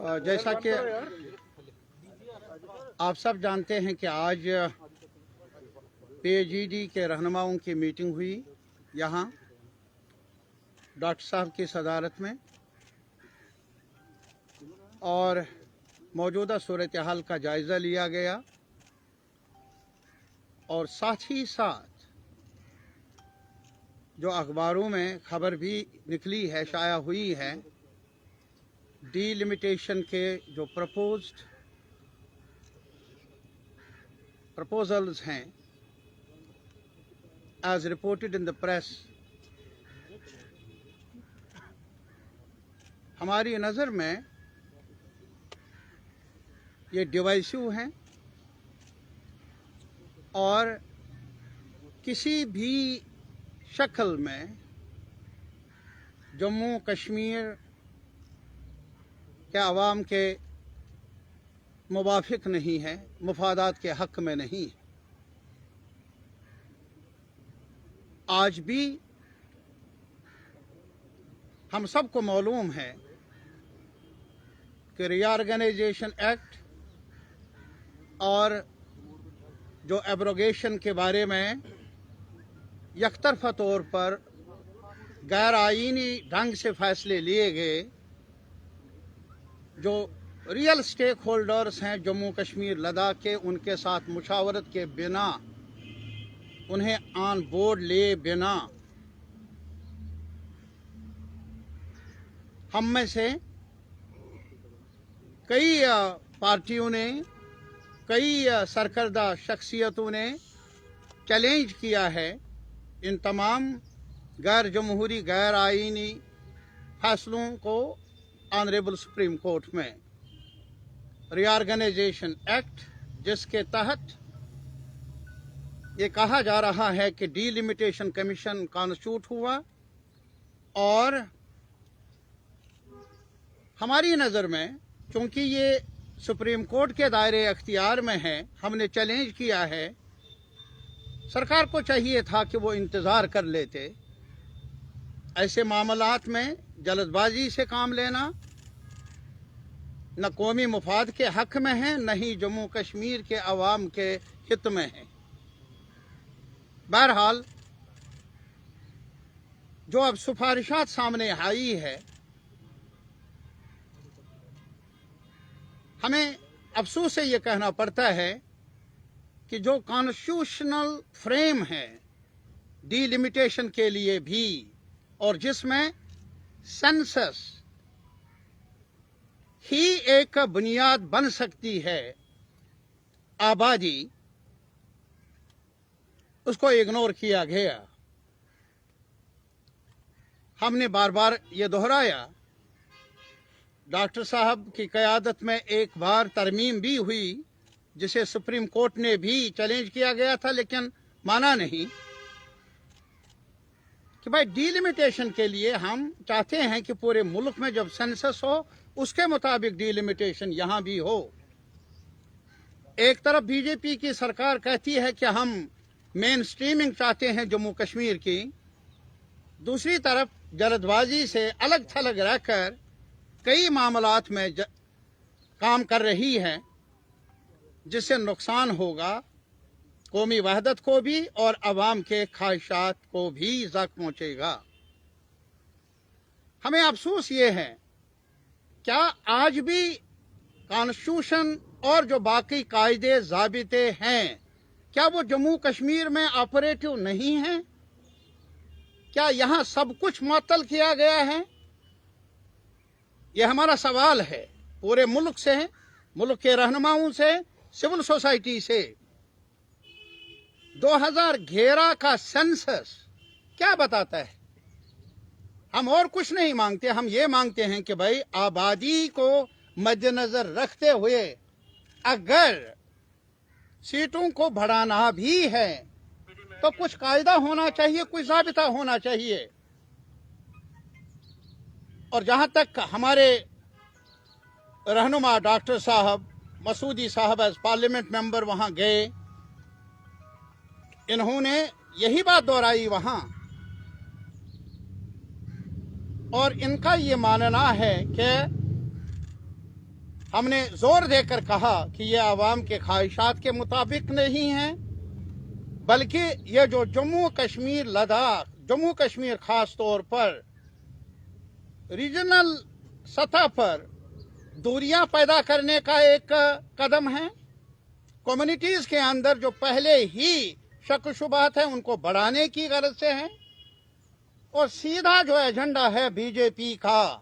जैसा कि आप सब जानते हैं कि आज पीएचईडी के रहनुमाओं की मीटिंग हुई यहाँ डॉक्टर साहब की सदारत में और मौजूदा सूरत हाल का जायज़ा लिया गया और साथ ही साथ जो अखबारों में खबर भी निकली है, शाया हुई है, डीलिमिटेशन के जो proposals हैं, as reported in the press, हमारी नज़र में ये डिवाइसिव हैं और किसी भी शक्ल में जम्मू कश्मीर के अवाम के मुवाफिक नहीं है, मुफादात के हक़ में नहीं है। आज भी हम सबको मालूम है कि रीऑर्गेनाइजेशन एक्ट और जो एब्रोगेशन के बारे में यकतरफा तौर पर गैर आईनी ढंग से फैसले लिए गए, जो रियल स्टेक होल्डर्स हैं जम्मू कश्मीर लद्दाख के, उनके साथ मुशावरत के बिना, उन्हें ऑन बोर्ड ले बिना हम में से कई पार्टियों ने, कई सरकर्दा शख्सियतों ने चैलेंज किया है इन तमाम गैर जमहूरी, गैर आईनी फैसलों को ऑनरेबल सुप्रीम कोर्ट में। रीऑर्गेनाइजेशन एक्ट जिसके तहत ये कहा जा रहा है कि डीलिमिटेशन कमीशन कॉन्स्टिट्यूट हुआ और हमारी नज़र में चूंकि ये सुप्रीम कोर्ट के दायरे अख्तियार में है, हमने चैलेंज किया है। सरकार को चाहिए था कि वो इंतज़ार कर लेते। ऐसे मामलात में जल्दबाजी से काम लेना न कौमी मुफाद के हक़ में है, न ही जम्मू कश्मीर के अवाम के हित में है। बहरहाल जो अब सिफारिशात सामने आई है, हमें अफसोस से ये कहना पड़ता है कि जो कॉन्स्टिट्यूशनल फ्रेम है डीलिमिटेशन के लिए भी, और जिसमें सेंसस ही एक बुनियाद बन सकती है आबादी, उसको इग्नोर किया गया। हमने बार बार ये दोहराया। डॉक्टर साहब की क़यादत में एक बार तरमीम भी हुई जिसे सुप्रीम कोर्ट ने भी चैलेंज किया गया था, लेकिन माना नहीं कि भाई डीलिमिटेशन के लिए हम चाहते हैं कि पूरे मुल्क में जब सेंसस हो उसके मुताबिक डीलिमिटेशन यहाँ भी हो। एक तरफ बीजेपी की सरकार कहती है कि हम मेन स्ट्रीमिंग चाहते हैं जम्मू कश्मीर की, दूसरी तरफ जल्दबाजी से अलग थलग रहकर कई मामलात में काम कर रही है जिससे नुकसान होगा कौमी वहदत को भी और अवाम के ख्वाहिशात को भी ज़ख्म पहुँचेगा। हमें अफसोस ये है, क्या आज भी कॉन्स्टिट्यूशन और जो बाकी कायदे ज़ाबिते हैं, क्या वो जम्मू कश्मीर में ऑपरेटिव नहीं हैं? क्या यहाँ सब कुछ मुअत्तल किया गया है? ये हमारा सवाल है पूरे मुल्क से, मुल्क के रहनुमाओं से, सिविल सोसाइटी से। 2011 का सेंसस क्या बताता है? हम और कुछ नहीं मांगते, हम ये मांगते हैं कि भाई आबादी को मद्देनजर रखते हुए अगर सीटों को बढ़ाना भी है तो कुछ कायदा होना चाहिए, कुछ ज़ाबिता होना चाहिए। और जहाँ तक हमारे रहनुमा डॉक्टर साहब मसूदी साहब एज पार्लियामेंट मेंबर वहाँ गए, इन्होंने यही बात दोहराई वहाँ, और इनका ये मानना है कि हमने जोर देकर कहा कि ये आवाम के ख्वाहिशात के मुताबिक नहीं है, बल्कि ये जो जम्मू कश्मीर लद्दाख, जम्मू कश्मीर खास तौर पर रीजनल सतह पर दूरियां पैदा करने का एक कदम है। कम्युनिटीज के अंदर जो पहले ही शक शुबहत है उनको बढ़ाने की गरज से है। और सीधा जो एजेंडा है बीजेपी का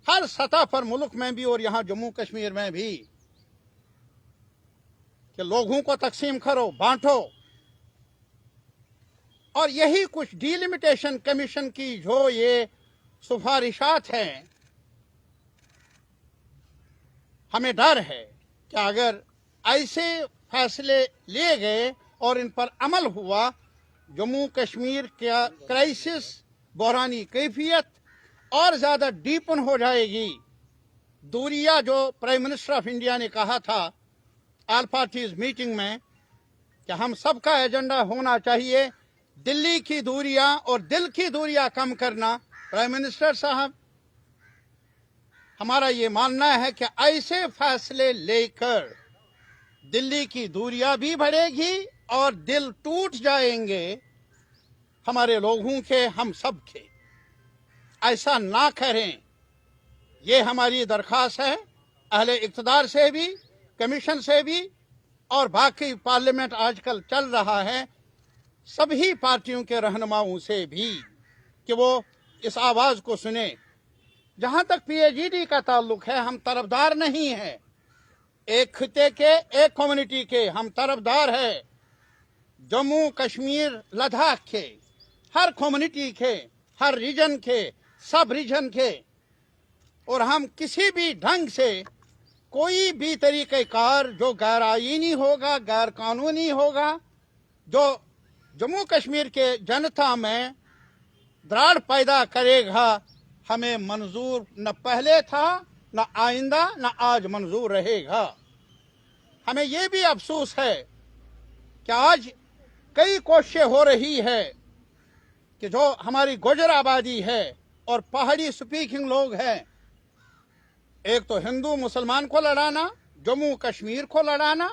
हर सतह पर मुल्क में भी और यहां जम्मू कश्मीर में भी कि लोगों को तकसीम करो, बांटो। और यही कुछ डिलिमिटेशन कमीशन की जो ये सिफारिशात हैं, हमें डर है कि अगर ऐसे फैसले लिए गए और इन पर अमल हुआ, जम्मू कश्मीर का क्राइसिस, बहरानी कैफियत और ज्यादा डीपन हो जाएगी। दूरिया जो प्राइम मिनिस्टर ऑफ इंडिया ने कहा था ऑल पार्टीज मीटिंग में कि हम सबका एजेंडा होना चाहिए दिल्ली की दूरियां और दिल की दूरियां कम करना। प्राइम मिनिस्टर साहब, हमारा ये मानना है कि ऐसे फैसले लेकर दिल्ली की दूरियां भी बढ़ेगी और दिल टूट जाएंगे हमारे लोगों के, हम सब के। ऐसा ना करें, ये हमारी दरख्वास्त है अहले इक़्तिदार से भी, कमीशन से भी और बाकी पार्लियामेंट आजकल चल रहा है सभी पार्टियों के रहनुमाओं से भी कि वो इस आवाज को सुने। जहां तक पीएचईडी का ताल्लुक है, हम तरफदार नहीं हैं एक खिते के, एक कम्युनिटी के, हम तरफदार है जम्मू कश्मीर लद्दाख के, हर कम्युनिटी के, हर रीजन के, सब रीजन के। और हम किसी भी ढंग से कोई भी तरीक़ेकार जो गैर आईनी होगा, गैर कानूनी होगा, जो जम्मू कश्मीर के जनता में दरार पैदा करेगा, हमें मंजूर न पहले था, न आइंदा, न आज मंजूर रहेगा। हमें ये भी अफसोस है कि आज कई कोशिशें हो रही है कि जो हमारी गुजर आबादी है और पहाड़ी स्पीकिंग लोग हैं, एक तो हिंदू मुसलमान को लड़ाना, जम्मू कश्मीर को लड़ाना,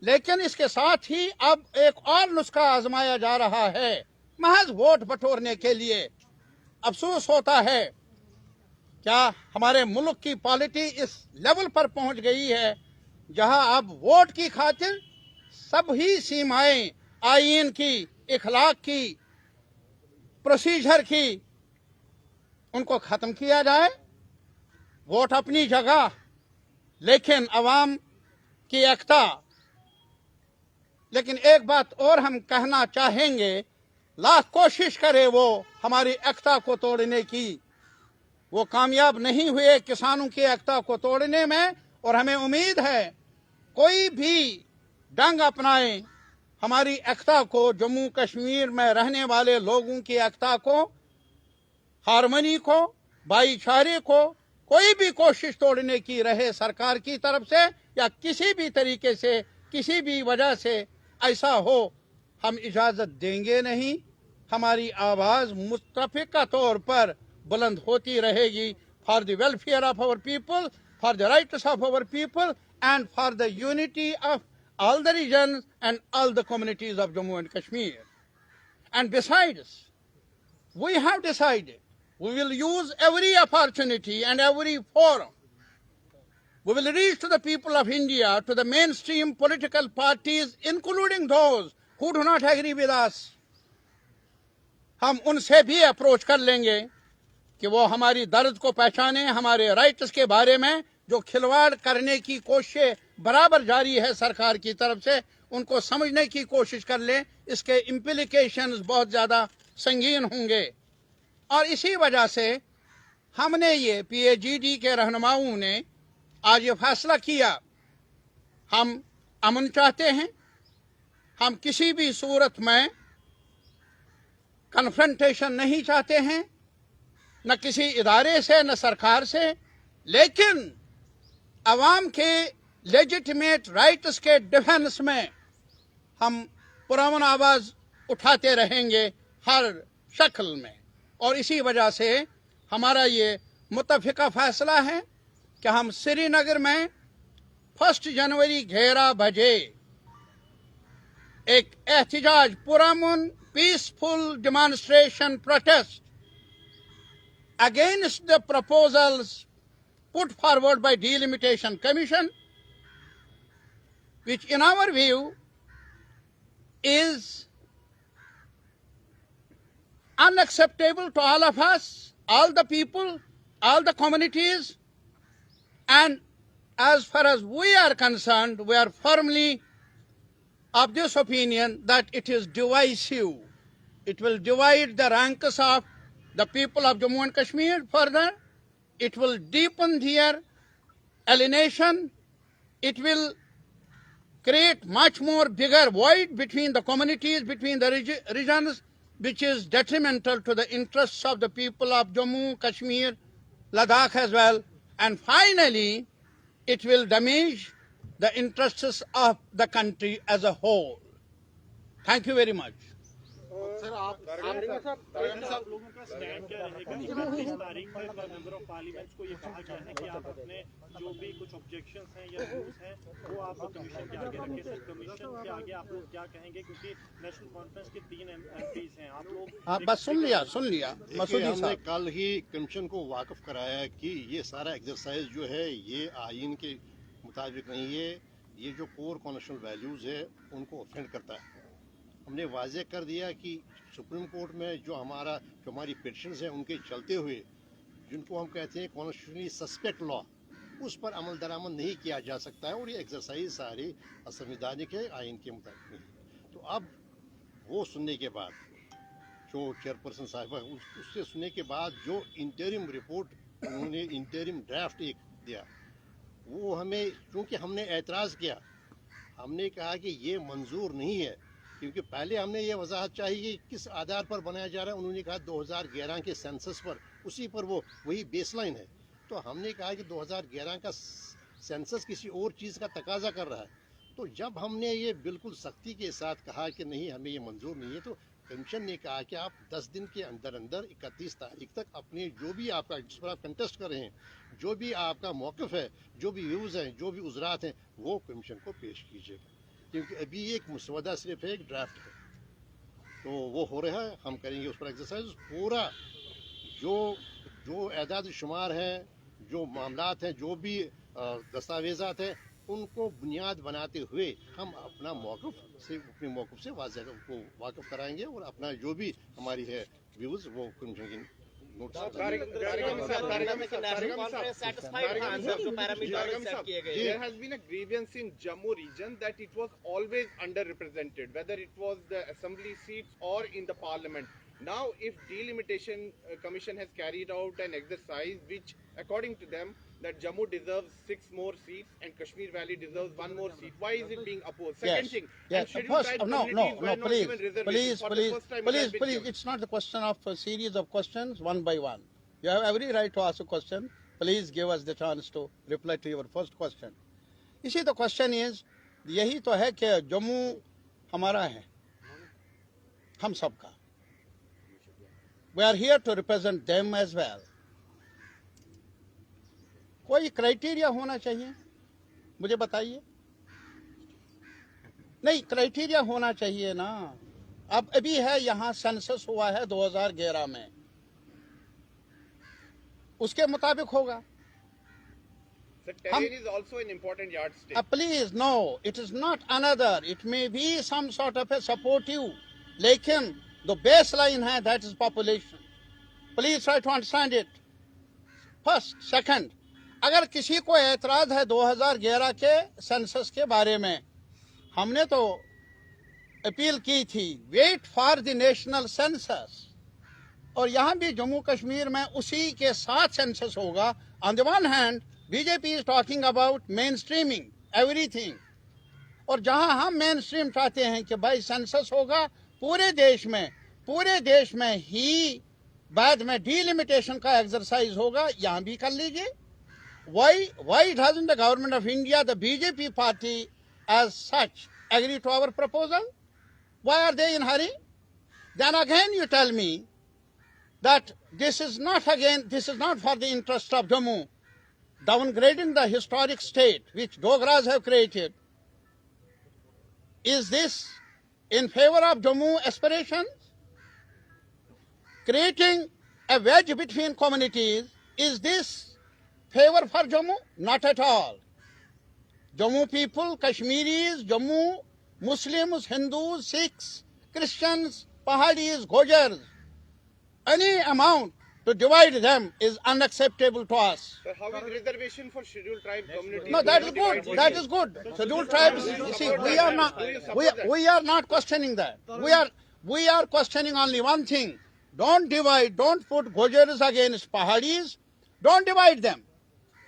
लेकिन इसके साथ ही अब एक और नुस्खा आजमाया जा रहा है महज वोट बटोरने के लिए। अफसोस होता है क्या हमारे मुल्क की पॉलिटी इस लेवल पर पहुंच गई है जहां अब वोट की खातिर सभी सीमाएं आईन की, इखलाक की, प्रोसीजर की, उनको खत्म किया जाए। वोट अपनी जगह, लेकिन अवाम की एकता। लेकिन एक बात और हम कहना चाहेंगे, लाख कोशिश करे वो हमारी एकता को तोड़ने की, वो कामयाब नहीं हुए किसानों की एकता को तोड़ने में। और हमें उम्मीद है कोई भी ढंग अपनाए हमारी एकता को, जम्मू कश्मीर में रहने वाले लोगों की एकता को, हारमोनी को, भाईचारे को, कोई भी कोशिश तोड़ने की रहे सरकार की तरफ से या किसी भी तरीके से, किसी भी वजह से ऐसा हो, हम इजाजत देंगे नहीं। हमारी आवाज मुस्तफिका तौर पर बुलंद होती रहेगी for the welfare of our people, for the rights of our people and for the unity of all the regions and all the communities of Jammu and Kashmir. And besides, we have decided we will use every opportunity and every forum. We will reach to the people of India, to the mainstream political parties, including those who do not agree with us. हम उनसे भी approach कर लेंगे कि वो हमारी दर्द को पहचाने, हमारे राइट्स के बारे में जो खिलवाड़ करने की कोशिश बराबर जारी है सरकार की तरफ से, उनको समझने की कोशिश कर लें। इसके इम्प्लीकेशंस बहुत ज़्यादा संगीन होंगे। और इसी वजह से हमने ये पीएचईडी के रहनुमाओं ने आज ये फैसला किया, हम अमन चाहते हैं, हम किसी भी सूरत में कन्फ्रंटेशन नहीं चाहते हैं, न किसी इदारे से, न सरकार से, लेकिन अवाम के लेजिटिमेट राइट्स के डिफेंस में हम पुरअमन आवाज उठाते रहेंगे हर शक्ल में। और इसी वजह से हमारा ये मुत्तफिका फैसला है کہ ہم سری نگر میں 1 जनवरी 11 بجے ایک احتجاج پرامن peaceful demonstration protest against the proposals put forward by Delimitation Commission, which in our view is unacceptable to all of us, all the people, all the communities, and as far as we are concerned, we are firmly of this opinion that it is divisive. It will divide the ranks of the people of Jammu and Kashmir further. It will deepen their alienation. It will create much more bigger void between the communities, between the regions, which is detrimental to the interests of the people of Jammu, Kashmir, Ladakh as well. And finally, it will damage the interests of the country as a whole. Thank you very much. سر آپ لوگوں کا stand کیا رہے گا؟ 31 تاریخ تک member of parliament کو یہ کہا گیا ہے کہ آپ اپنے جو بھی کچھ آبجیکشنز ہیں یا ویوز ہیں وہ آپ کمیشن کے آگے رکھیں. سر کمیشن کے آگے آپ لوگ کیا کہیں گے؟ کیونکہ نیشنل کانفرنس کے 3 MPs ہیں. آپ لوگ بس سن لیا مسعودی ہم نے صاحب. کل ہی کمیشن کو واقف کرایا کہ یہ سارا ایکسرسائز جو ہے یہ آئین کے مطابق نہیں ہے. یہ جو کور کانسٹیٹیوشنل ویلیوز ہے ان کو افینڈ کرتا ہے. ہم نے واضح کر دیا کہ سپریم کورٹ میں جو ہماری پٹیشنز ہیں ان کے چلتے ہوئے جن کو ہم کہتے ہیں کانسٹیٹیوشنلی سسپیکٹ لا اس پر عمل درآمد نہیں کیا جا سکتا ہے اور یہ ایکسرسائز سارے سنویدھانک ہے آئین کے مطابق نہیں. تو اب وہ سننے کے بعد جو چیئرپرسن صاحبہ اس سے سننے کے بعد جو انٹرم رپورٹ انہوں نے انٹرم ڈرافٹ ایک دیا وہ ہمیں چونکہ ہم نے اعتراض کیا ہم نے کہا کہ یہ منظور نہیں ہے کیونکہ پہلے ہم نے یہ وضاحت چاہیے کس آدھار پر بنایا جا رہا ہے. انہوں نے کہا 2011 کے سینسس پر اسی پر وہی بیس لائن ہے. تو ہم نے کہا کہ 2011 کا سینسس کسی اور چیز کا تقاضا کر رہا ہے. تو جب ہم نے یہ بالکل سختی کے ساتھ کہا کہ نہیں ہمیں یہ منظور نہیں ہے تو کمیشن نے کہا کہ آپ 10 دن کے اندر 31 تاریخ تک اپنے جو بھی آپ کا جس پر آپ کنٹیسٹ کر رہے ہیں جو بھی آپ کا موقف ہے جو بھی ویوز ہیں جو بھی عذرات ہیں وہ کمیشن کو پیش کیجیے گا. کیونکہ ابھی ایک مسودہ صرف ایک ڈرافٹ ہے تو وہ ہو رہا ہے. ہم کریں گے اس پر ایکسرسائز. پورا جو اعداد و شمار ہیں جو معاملات ہیں جو بھی دستاویزات ہیں ان کو بنیاد بناتے ہوئے ہم اپنے موقف سے واضح کو واقف کرائیں گے اور اپنا جو بھی ہماری ہے ویوز وہ کمیشن کی There has been a grievance in Jammu region that it was always underrepresented, whether it was the assembly seats or in the parliament. Now, if Delimitation Commission has carried out an exercise which, according to them, that Jammu deserves 6 more seats and Kashmir Valley deserves 1 more seat, why is it being opposed? Second thing, yes. First, no, please, it's not the question of a series of questions one by one. You have every right to ask a question. Please give us the chance to reply to your first question. You see, the question is, یہی تو ہے کہ جموں ہمارا ہے ہم سب کا. We are here to represent them as well. کوئی criteria ہونا چاہیے مجھے بتائیے. نہیں کرائٹیریا ہونا چاہیے نا. اب ابھی ہے یہاں سینسس ہوا ہے 2011 میں اس کے مطابق ہوگا. Terrain is also an important yardstick. Please, no, it is not another. It may be some sort of a supportive. لیکن the baseline ہے that is population. Please try to understand it. First, second, اگر کسی کو اعتراض ہے 2011 کے census کے بارے میں ہم نے تو اپیل کی تھی wait for the national census اور یہاں بھی جموں کشمیر میں اسی کے ساتھ سینسس ہوگا. On the one hand B J P is talking about mainstreaming everything اور جہاں ہم مین اسٹریم چاہتے ہیں کہ بھائی سینسس ہوگا پورے دیش میں ہی بعد میں ڈیلیمیٹیشن کا ایکسرسائز ہوگا یہاں بھی کر لیجیے. Why doesn't the government of India, the BJP party as such, agree to our proposal? Why are they in hurry? Then again you tell me that this is not for the interest of Jammu. downgrading the historic state which Dogras have created, is this in favor of Jammu aspirations? Creating a wedge between communities, is this favor for Jammu? Not at all. Jammu people, Kashmiris, Jammu Muslims, Hindus, Sikhs, Christians, Pahadis, Gojars, any amount to divide them is unacceptable to us. Sir, how is reservation for scheduled tribe community? No, that is good. That is good. Scheduled tribes. You see, we are not questioning that. We are questioning only one thing. Don't divide. Don't put Gojars against Pahadis. Don't divide them.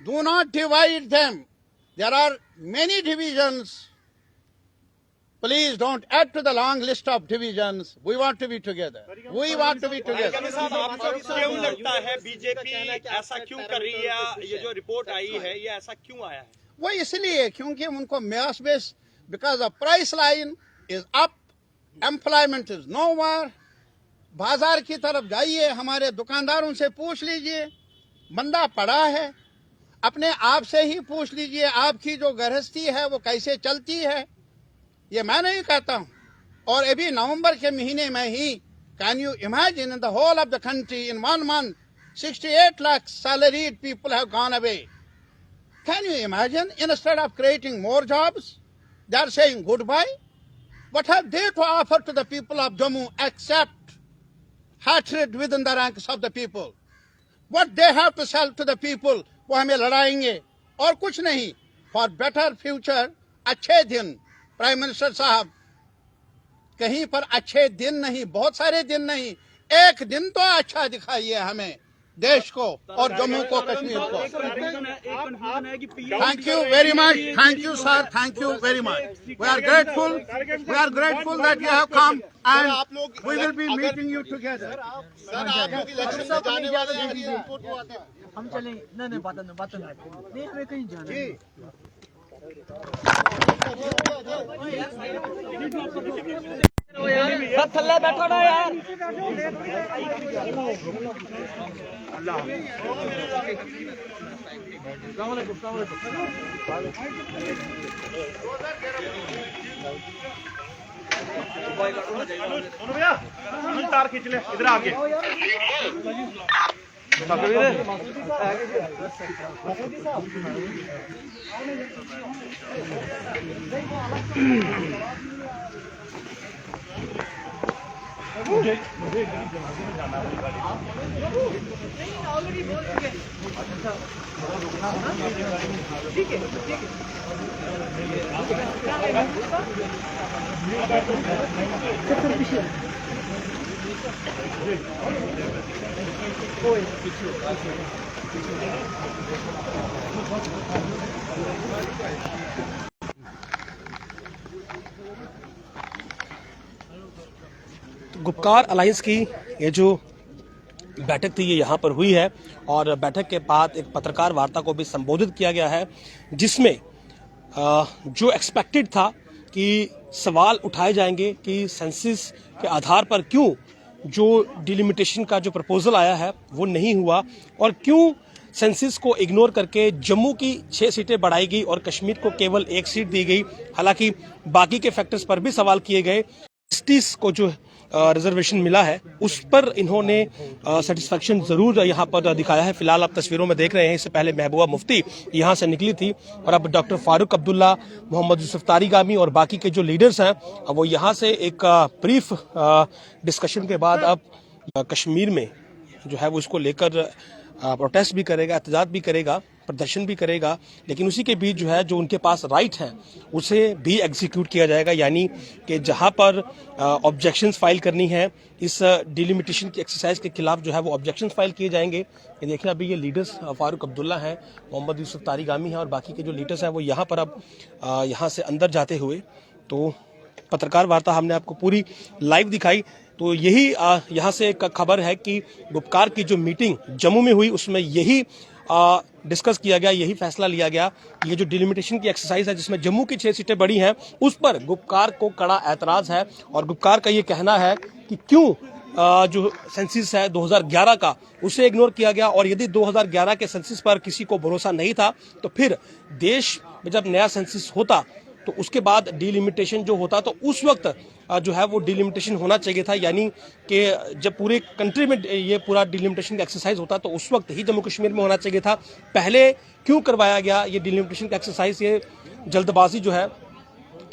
Do not divide them. There are many divisions. Please don't add to the long list of divisions. We want to be together. We want to be together. साहब, आपको क्यों लगता है BJP ऐसा क्यों कर रही है? ये जो रिपोर्ट आई है ये ऐसा क्यों आया है? वो इसलिए क्योंकि उनको mass base, because the price line is up, employment is nowhere. बाजार की तरफ जाइए, हमारे दुकानदारों से पूछ लीजिए, बंदा पड़ा है. अपने आप से ही पूछ लीजिए, आपकी जो गृहस्थी है वो कैसे चलती है. ये मैं नहीं कहता हूँ. और अभी नवंबर के महीने में ही, can you imagine, in the whole of the country in 1 month 68 lakh salaried people have gone away. Can you imagine? Instead of creating more jobs, they are saying goodbye. What have they to offer to the people of Jammu except hatred within the ranks of the people? What they have to sell to the people, वो हमें लड़ाएंगे और कुछ नहीं. For better future, अच्छे दिन, prime minister साहब, कहीं पर अच्छे दिन नहीं, बहुत सारे दिन नहीं, एक दिन तो अच्छा दिखाइए हमें, देश को और जम्मू को, कश्मीर को. Thank you very much. Thank you, sir. Thank you very much. We are grateful. We are grateful that you have come and we will be meeting you together. Sir आप लोग इलेक्शन में जाने वाले हैं, ये रिपोर्ट को आते हैं. हम चले नहीं बात नहीं हमें कहीं जाना है. सब थल्ले बैठो ना यार. तार खींच ले इधर आके. गुपकार अलायंस की ये जो बैठक थी ये यहाँ पर हुई है और बैठक के बाद एक पत्रकार वार्ता को भी संबोधित किया गया है जिसमें जो एक्सपेक्टेड था कि सवाल उठाए जाएंगे कि सेंसस के आधार पर क्यों जो डिलिमिटेशन का जो प्रपोजल आया है वो नहीं हुआ और क्यों सेंसस को इग्नोर करके जम्मू की 6 सीटें बढ़ाई गई और कश्मीर को केवल 1 सीट दी गई. हालांकि बाकी के फैक्टर्स पर भी सवाल किए गए. जस्टिस को जो रिजर्वेशन मिला है उस पर इन्होंने सेटिस्फेक्शन जरूर यहाँ पर दिखाया है. फिलहाल आप तस्वीरों में देख रहे हैं, इससे पहले महबूबा मुफ्ती यहाँ से निकली थी और अब डॉक्टर फारूक अब्दुल्ला, मोहम्मद यूसुफ तारिगामी और बाकी के जो लीडर्स हैं वो यहाँ से एक ब्रीफ डिस्कशन के बाद अब कश्मीर में जो है वो इसको लेकर प्रोटेस्ट भी करेगा, एहतजाज भी करेगा, प्रदर्शन भी करेगा. लेकिन उसी के बीच जो है जो उनके पास राइट है उसे भी एग्जीक्यूट किया जाएगा. यानी कि जहां पर ऑब्जेक्शंस फाइल करनी है इस डिलिमिटेशन की एक्सरसाइज के खिलाफ जो है वो ऑब्जेक्शंस फाइल किए जाएंगे. ये देखिए अभी ये लीडर्स फारूक अब्दुल्ला हैं, मोहम्मद यूसुफ तारिगामी हैं और बाकी के जो लीडर्स हैं वो यहाँ पर अब यहाँ से अंदर जाते हुए. तो पत्रकार वार्ता हमने आपको पूरी लाइव दिखाई. तो यही यहाँ से एक खबर है कि गुपकार की जो मीटिंग जम्मू में हुई उसमें यही डिस्कस किया गया, यही फैसला लिया गया. ये जो डिलिमिटेशन की एक्सरसाइज है जिसमें जम्मू की 6 सीटें बढ़ी हैं उस पर गुपकार को कड़ा ऐतराज है और गुपकार का ये कहना है कि क्यों जो सेंसस है 2011 का उसे इग्नोर किया गया, और यदि 2011 के सेंसस पर किसी को भरोसा नहीं था तो फिर देश में जब नया सेंसस होता तो उसके बाद डिलिमिटेशन जो होता तो उस वक्त जो है वो डिलिमिटेशन होना चाहिए था, यानी कि जब पूरे कंट्री में ये पूरा डिलिमिटेशन का एक्सरसाइज होता तो उस वक्त ही जम्मू कश्मीर में होना चाहिए था। पहले क्यों करवाया गया ये डिलिमिटेशन का एक्सरसाइज, ये जल्दबाजी जो है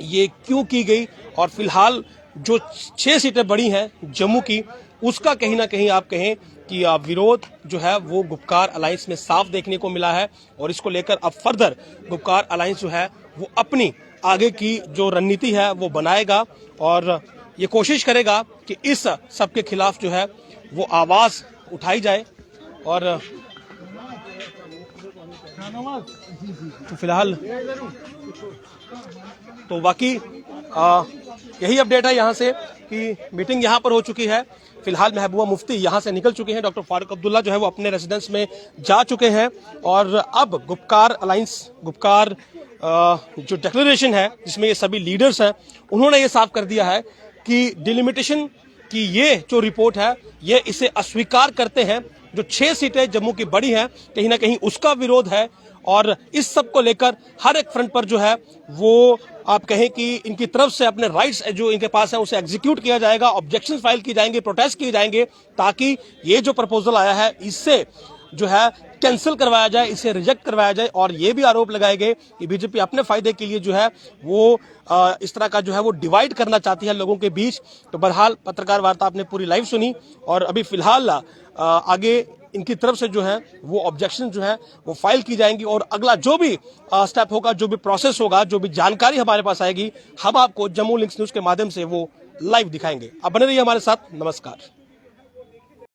ये क्यों की गई, और फिलहाल जो 6 सीटें बड़ी हैं जम्मू की उसका कहीं ना कहीं आप कहें कि विरोध जो है वो गुपकार अलायंस में साफ देखने को मिला है, और इसको लेकर अब फर्दर गुपकार अलायंस जो है वो अपनी आगे की जो रणनीति है वो बनाएगा और ये कोशिश करेगा कि इस सब के खिलाफ जो है वो आवाज उठाई जाए। और तो फिलहाल तो बाकी यही अपडेट है यहाँ से कि मीटिंग यहाँ पर हो चुकी है। फिलहाल महबूबा मुफ्ती यहाँ से निकल चुके हैं, डॉक्टर फारूक अब्दुल्ला जो है वो अपने रेजिडेंस में जा चुके हैं, और अब गुपकार अलायंस गुपकार जो डिक्लेरेशन है जिसमें ये सभी लीडर्स हैं उन्होंने ये साफ कर दिया है कि डिलिमिटेशन की ये जो रिपोर्ट है ये इसे अस्वीकार करते हैं। जो 6 सीटें जम्मू की बड़ी हैं कहीं ना कहीं उसका विरोध है, और इस सब को लेकर हर एक फ्रंट पर जो है वो आप कहें कि इनकी तरफ से अपने राइट्स जो इनके पास है उसे एग्जीक्यूट किया जाएगा, ऑब्जेक्शन फाइल की जाएंगे, प्रोटेस्ट किए जाएंगे, ताकि ये जो प्रपोजल आया है इससे जो है कैंसिल करवाया जाए, इसे रिजेक्ट करवाया जाए। और ये भी आरोप लगाए गए कि बीजेपी अपने फायदे के लिए जो है वो इस तरह का जो है वो डिवाइड करना चाहती है लोगों के बीच। तो बहरहाल पत्रकार वार्ता आपने पूरी लाइव सुनी, और अभी फिलहाल आगे इनकी तरफ से जो है वो ऑब्जेक्शन जो है वो फाइल की जाएंगी, और अगला जो भी स्टेप होगा, जो भी प्रोसेस होगा, जो भी जानकारी हमारे पास आएगी, हम आपको जम्मू लिंक्स न्यूज के माध्यम से वो लाइव दिखाएंगे। आप बने रहिए हमारे साथ। नमस्कार।